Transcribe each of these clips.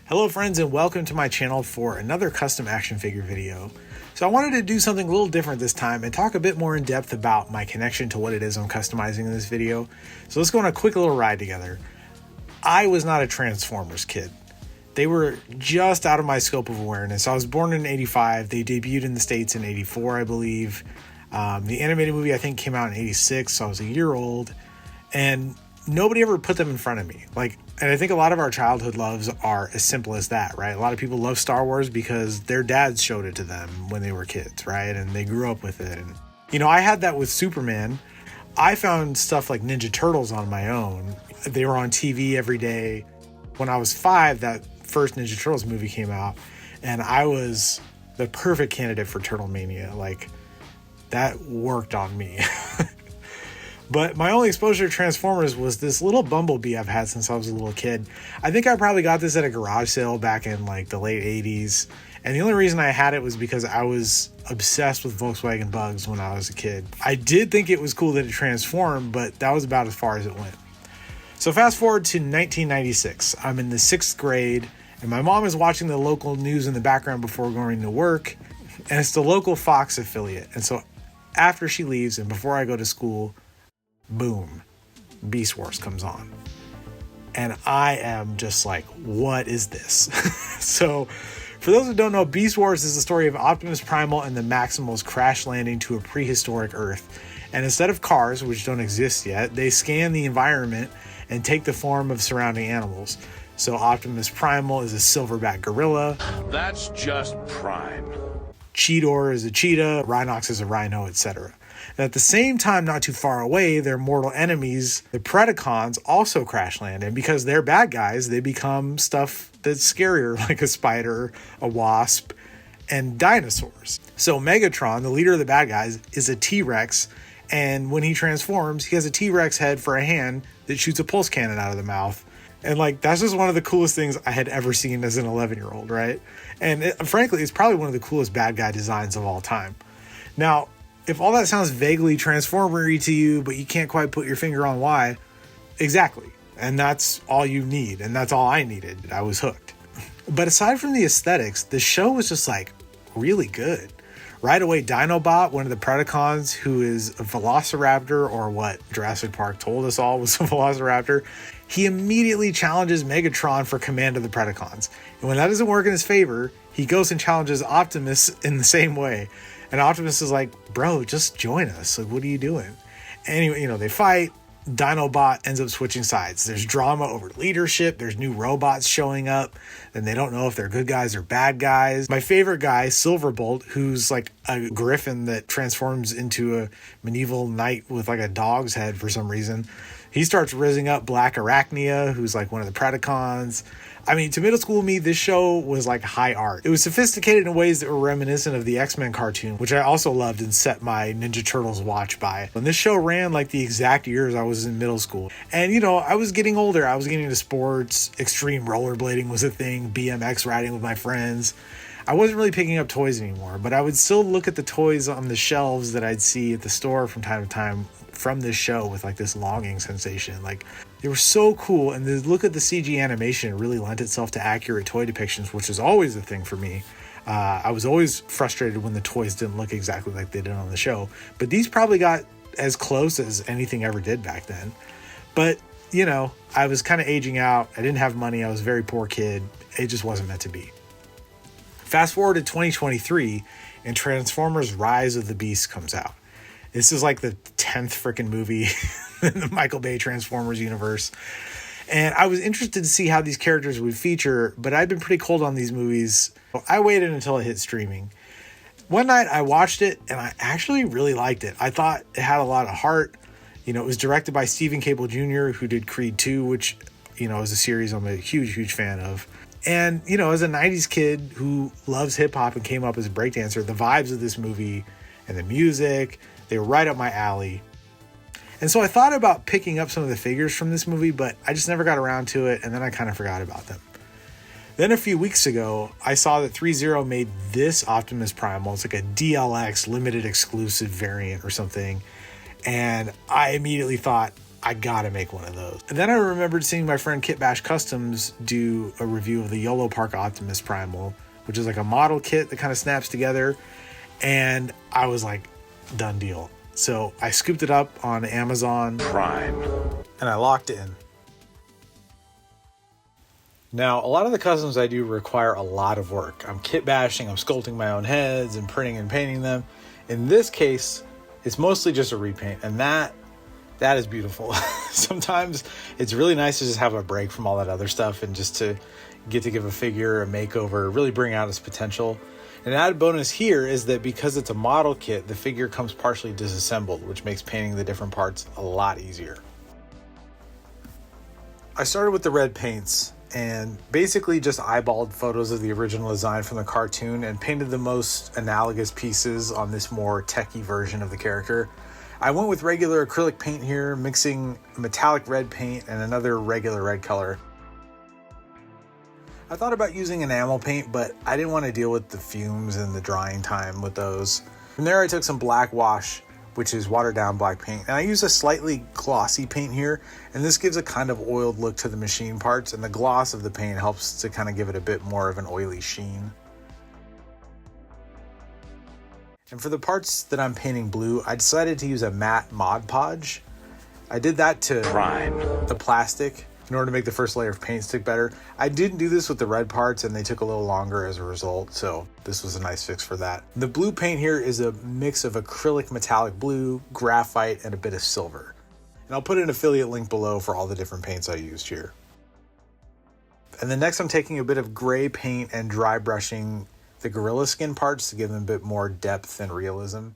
Hello friends and welcome to my channel for another custom action figure video. So I wanted to do something a little different this time and talk a bit more in depth about my connection to what it is I'm customizing in this video. So let's go on a quick little ride together. I was not a Transformers kid. They were just out of my scope of awareness. I was born in 85. They debuted in the States in 84, I believe. The animated movie I think came out in 86, so I was a year old. And nobody ever put them in front of me. And I think a lot of our childhood loves are as simple as that, right? A lot of people love Star Wars because their dads showed it to them when they were kids, right? And they grew up with it. And, I had that with Superman. I found stuff like Ninja Turtles on my own. They were on TV every day. When I was 5, that first Ninja Turtles movie came out, and I was the perfect candidate for Turtle Mania. That worked on me. But my only exposure to Transformers was this little Bumblebee I've had since I was a little kid. I think I probably got this at a garage sale back in the late 80s. And the only reason I had it was because I was obsessed with Volkswagen Bugs when I was a kid. I did think it was cool that it transformed, but that was about as far as it went. So fast forward to 1996. I'm in the 6th grade, and my mom is watching the local news in the background before going to work. And it's the local Fox affiliate. And so after she leaves and before I go to school, boom, Beast Wars comes on. And I am just like, what is this? So for those who don't know, Beast Wars is the story of Optimus Primal and the Maximals crash landing to a prehistoric Earth. And instead of cars, which don't exist yet, they scan the environment and take the form of surrounding animals. So Optimus Primal is a silverback gorilla. That's just prime. Cheetor is a cheetah, Rhinox is a rhino, etc. And at the same time, not too far away, their mortal enemies, the Predacons, also crash land. And because they're bad guys, they become stuff that's scarier, like a spider, a wasp, and dinosaurs. So Megatron, the leader of the bad guys, is a T-Rex. And when he transforms, he has a T-Rex head for a hand that shoots a pulse cannon out of the mouth. And that's just one of the coolest things I had ever seen as an 11-year-old, right? And frankly, it's probably one of the coolest bad guy designs of all time. Now, if all that sounds vaguely Transformer-y to you, but you can't quite put your finger on why, exactly. And that's all you need. And that's all I needed. I was hooked. But aside from the aesthetics, the show was just really good. Right away, Dinobot, one of the Predacons, who is a Velociraptor, or what Jurassic Park told us all was a Velociraptor, he immediately challenges Megatron for command of the Predacons. And when that doesn't work in his favor, he goes and challenges Optimus in the same way. And Optimus is like, bro, just join us. What are you doing? Anyway, they fight. Dinobot ends up switching sides. There's drama over leadership. There's new robots showing up, and they don't know if they're good guys or bad guys. My favorite guy, Silverbolt, who's like a griffin that transforms into a medieval knight with a dog's head for some reason. He starts rizzing up Black Arachnia, who's one of the Predacons. I mean, to middle school me, this show was high art. It was sophisticated in ways that were reminiscent of the X-Men cartoon, which I also loved and set my Ninja Turtles watch by. And this show ran the exact years I was in middle school. And, I was getting older. I was getting into sports. Extreme rollerblading was a thing. BMX riding with my friends. I wasn't really picking up toys anymore, but I would still look at the toys on the shelves that I'd see at the store from time to time from this show with this longing sensation. They were so cool, and the look at the CG animation really lent itself to accurate toy depictions, which is always a thing for me. I was always frustrated when the toys didn't look exactly like they did on the show, but these probably got as close as anything ever did back then. But I was kind of aging out. I didn't have money. I was a very poor kid. It just wasn't meant to be. Fast forward to 2023, and Transformers Rise of the Beast comes out. This is the 10th freaking movie in the Michael Bay Transformers universe. And I was interested to see how these characters would feature, but I'd been pretty cold on these movies. I waited until it hit streaming. One night I watched it, and I actually really liked it. I thought it had a lot of heart. It was directed by Stephen Cable Jr., who did Creed 2, which, is a series I'm a huge, huge fan of. And, as a 90s kid who loves hip-hop and came up as a breakdancer, the vibes of this movie and the music, they were right up my alley. And so I thought about picking up some of the figures from this movie, but I just never got around to it, and then I kind of forgot about them. Then a few weeks ago, I saw that 3.0 made this Optimus Primal. It's a DLX limited exclusive variant or something. And I immediately thought, I gotta make one of those. And then I remembered seeing my friend Kit Bash Customs do a review of the YoloPark Optimus Primal, which is like a model kit that kind of snaps together. And I was like, done deal. So I scooped it up on Amazon Prime. and I locked in. Now, a lot of the customs I do require a lot of work. I'm kit bashing, I'm sculpting my own heads and printing and painting them. In this case, it's mostly just a repaint, and that is beautiful. Sometimes it's really nice to just have a break from all that other stuff and just to get to give a figure a makeover, really bring out its potential. An added bonus here is that because it's a model kit, the figure comes partially disassembled, which makes painting the different parts a lot easier. I started with the red paints and basically just eyeballed photos of the original design from the cartoon and painted the most analogous pieces on this more techie version of the character. I went with regular acrylic paint here, mixing metallic red paint and another regular red color. I thought about using enamel paint, but I didn't want to deal with the fumes and the drying time with those. From there I took some black wash, which is watered down black paint, and I use a slightly glossy paint here, and this gives a kind of oiled look to the machine parts, and the gloss of the paint helps to kind of give it a bit more of an oily sheen. And for the parts that I'm painting blue, I decided to use a matte Mod Podge. I did that to Prime. the plastic in order to make the first layer of paint stick better. I didn't do this with the red parts and they took a little longer as a result, so this was a nice fix for that. The blue paint here is a mix of acrylic metallic blue, graphite, and a bit of silver. And I'll put an affiliate link below for all the different paints I used here. And then next I'm taking a bit of gray paint and dry brushing the gorilla skin parts to give them a bit more depth and realism.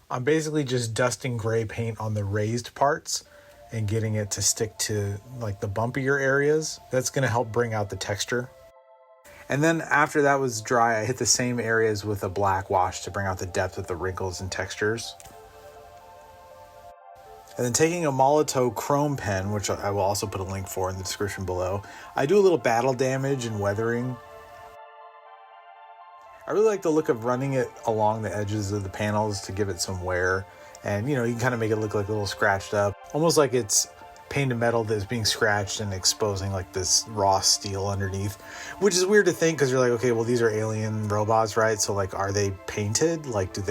I'm basically just dusting gray paint on the raised parts and getting it to stick to like the bumpier areas. That's gonna help bring out the texture. And then after that was dry, I hit the same areas with a black wash to bring out the depth of the wrinkles and textures. And then taking a Molotow chrome pen, which I will also put a link for in the description below, I do a little battle damage and weathering. I really like the look of running it along the edges of the panels to give it some wear. And, you know, you can kind of make it look like a little scratched up, almost like it's painted metal that's being scratched and exposing like this raw steel underneath, which is weird to think because you're like, okay, well, these are alien robots, right? So like, are they painted? Like, is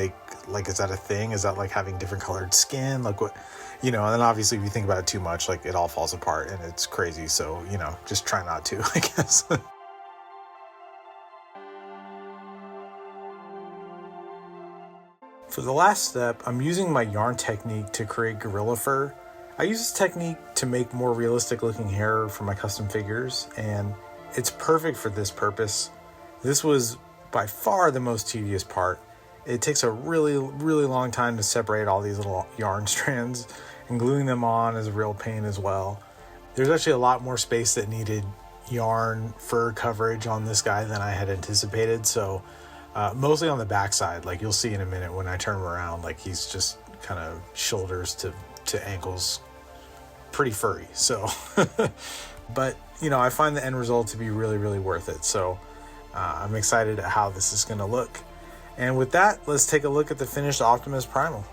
that a thing? Is that like having different colored skin? Like what, you know, and then obviously if you think about it too much, like it all falls apart and it's crazy. So, you know, just try not to, I guess. For the last step, I'm using my yarn technique to create gorilla fur. I use this technique to make more realistic looking hair for my custom figures, and it's perfect for this purpose. This was by far the most tedious part. It takes a really, really long time to separate all these little yarn strands, and gluing them on is a real pain as well. There's actually a lot more space that needed yarn fur coverage on this guy than I had anticipated, so mostly on the backside. Like you'll see in a minute when I turn him around, like he's just kind of shoulders to ankles, pretty furry. So, but you know, I find the end result to be really, really worth it. So I'm excited at how this is going to look. And with that, let's take a look at the finished Optimus Primal.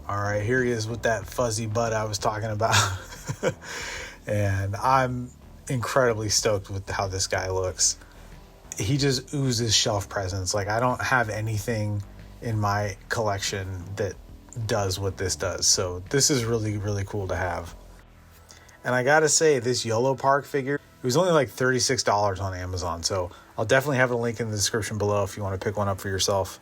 All right, here he is with that fuzzy butt I was talking about. And I'm incredibly stoked with how this guy looks. He just oozes shelf presence. Like I don't have anything in my collection that does what this does. So this is really, really cool to have. And I gotta say, this YoloPark figure, it was only like $36 on Amazon. So I'll definitely have a link in the description below if you want to pick one up for yourself.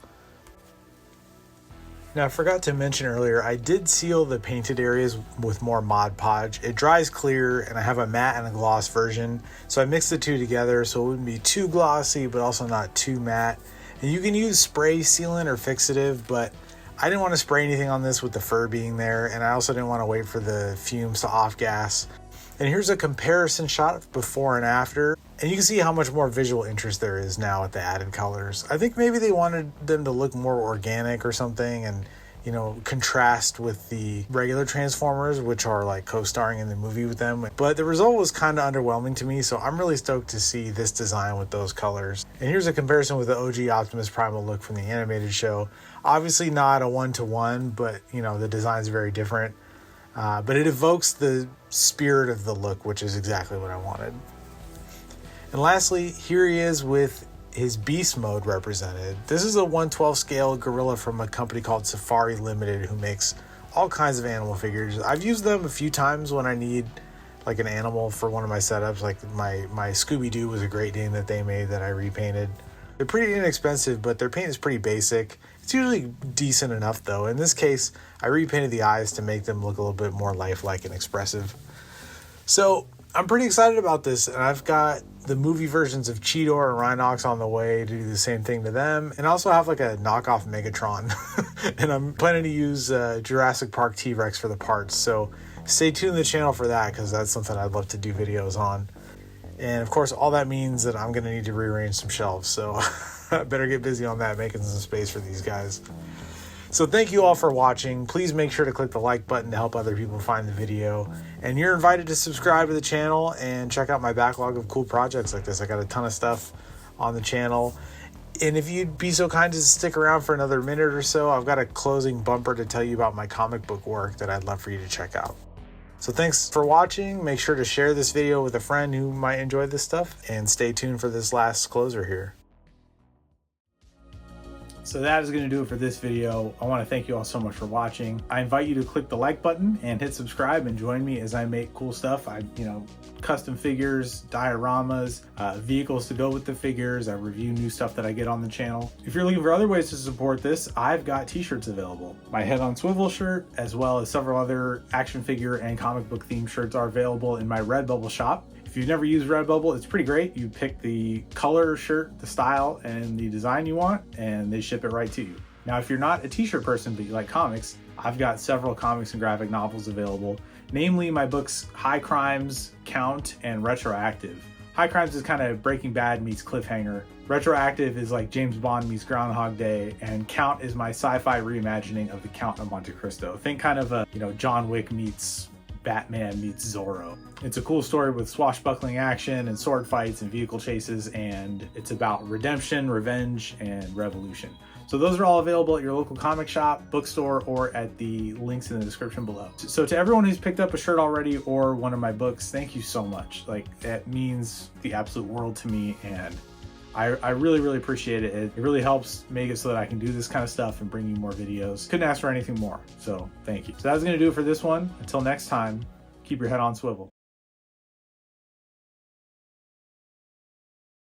Now, I forgot to mention earlier, I did seal the painted areas with more Mod Podge. It dries clear, and I have a matte and a gloss version. So I mixed the two together so it wouldn't be too glossy, but also not too matte. And you can use spray sealant or fixative, but I didn't want to spray anything on this with the fur being there, and I also didn't want to wait for the fumes to off gas. And here's a comparison shot before and after, and you can see how much more visual interest there is now with the added colors. I think maybe they wanted them to look more organic or something, and you know, contrast with the regular Transformers, which are like co-starring in the movie with them. But the result was kind of underwhelming to me, so I'm really stoked to see this design with those colors. And here's a comparison with the OG Optimus Primal look from the animated show. Obviously not a one-to-one, but you know, the design's very different. But it evokes the spirit of the look, which is exactly what I wanted. And lastly, here he is with his beast mode represented. This is a 1/12 scale gorilla from a company called Safari Limited, who makes all kinds of animal figures. I've used them a few times when I need like an animal for one of my setups. Like my Scooby-Doo was a Great Dane that they made that I repainted. They're pretty inexpensive, but their paint is pretty basic. It's usually decent enough though. In this case, I repainted the eyes to make them look a little bit more lifelike and expressive. So I'm pretty excited about this, and I've got the movie versions of Cheetor and Rhinox on the way to do the same thing to them, and I also have like a knockoff Megatron, and I'm planning to use Jurassic Park T-Rex for the parts, so stay tuned to the channel for that, because that's something I'd love to do videos on. And of course, all that means that I'm going to need to rearrange some shelves, so I better get busy on that, making some space for these guys. So thank you all for watching. Please make sure to click the like button to help other people find the video. And you're invited to subscribe to the channel and check out my backlog of cool projects like this. I got a ton of stuff on the channel. And if you'd be so kind as to stick around for another minute or so, I've got a closing bumper to tell you about my comic book work that I'd love for you to check out. So thanks for watching. Make sure to share this video with a friend who might enjoy this stuff, and stay tuned for this last closer here. So that is going to do it for this video. I want to thank you all so much for watching. I invite you to click the like button and hit subscribe and join me as I make cool stuff. Custom figures, dioramas, vehicles to go with the figures. I review new stuff that I get on the channel. If you're looking for other ways to support this, I've got t-shirts available. My Head on Swivel shirt, as well as several other action figure and comic book themed shirts, are available in my Redbubble shop. If you've never used Redbubble, it's pretty great. You pick the color shirt, the style, and the design you want, and they ship it right to you. Now, if you're not a t-shirt person, but you like comics, I've got several comics and graphic novels available, namely my books High Crimes, Count, and Retroactive. High Crimes is kind of Breaking Bad meets Cliffhanger. Retroactive is like James Bond meets Groundhog Day, and Count is my sci-fi reimagining of the Count of Monte Cristo. Think kind of a, John Wick meets Batman meets Zorro. It's a cool story with swashbuckling action and sword fights and vehicle chases, and it's about redemption, revenge, and revolution. So those are all available at your local comic shop, bookstore, or at the links in the description below. So to everyone who's picked up a shirt already or one of my books, thank you so much. Like, that means the absolute world to me, and I really, really appreciate it. It really helps make it so that I can do this kind of stuff and bring you more videos. Couldn't ask for anything more, so thank you. So that's gonna do it for this one. Until next time, keep your head on swivel.